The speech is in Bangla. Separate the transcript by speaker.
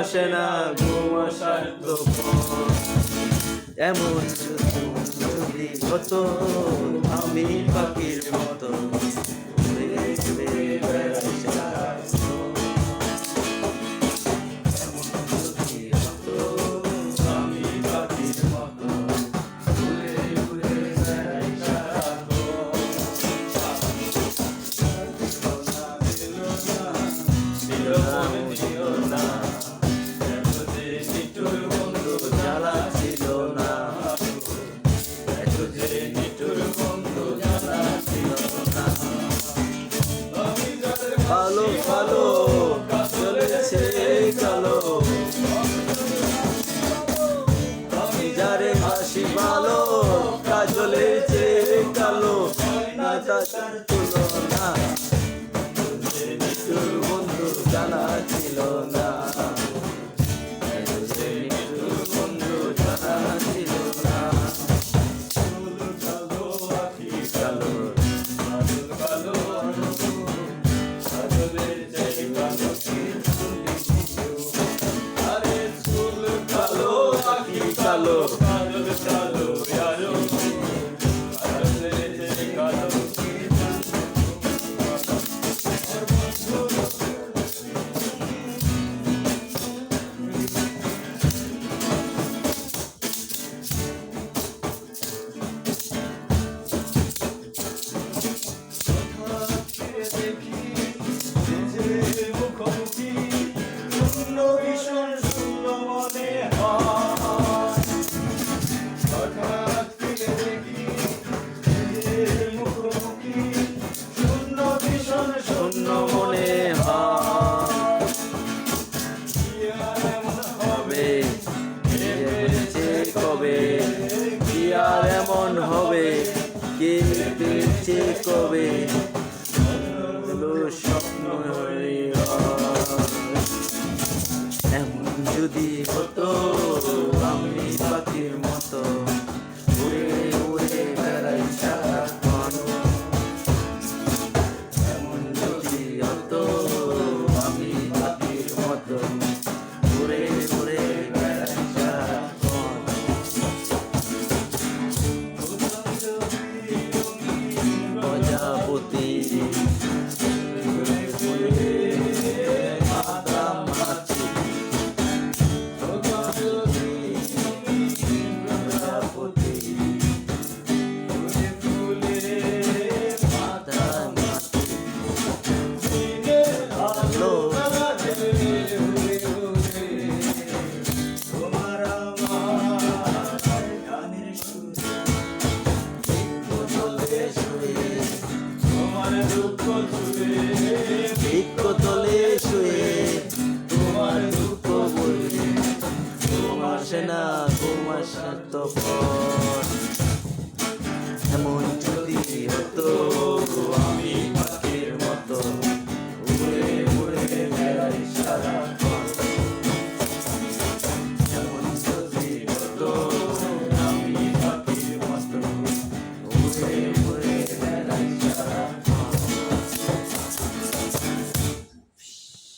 Speaker 1: আসে না ঘুম আসার তো পর। এমন যদি হতো আমি পাখির মতো উড়ে উড়ে বেড়াই সারাক্ষণ। এমন যদি হতো আমি পাখির মতো উড়ে উড়ে বেড়াই সারাক্ষণ। দিল না এত যে নিঠুর বন্ধু জ্বালা ছিল না, এত যে নিঠুর বন্ধু জ্বালা ছিল না। কালো কালো চলেছে কালো, আমি যারে হাসি ভালো কাজলের চেয়ে কালো না তার তুলনা। নিঠুর বন্ধু জানা ছিল না, নিঠুর বন্ধু জানা ছিল না। কালো আখি কালো কালো কাজলের চেয়ে কালো আরে চুল কালো আখি কালো কাজল কালো यारो কাজলের চেয়ে কালো। শূন্য মনে হবে কবে কি আর এমন হবে কে পেয়েছে কবে স্বপ্ন এমন যদি হতো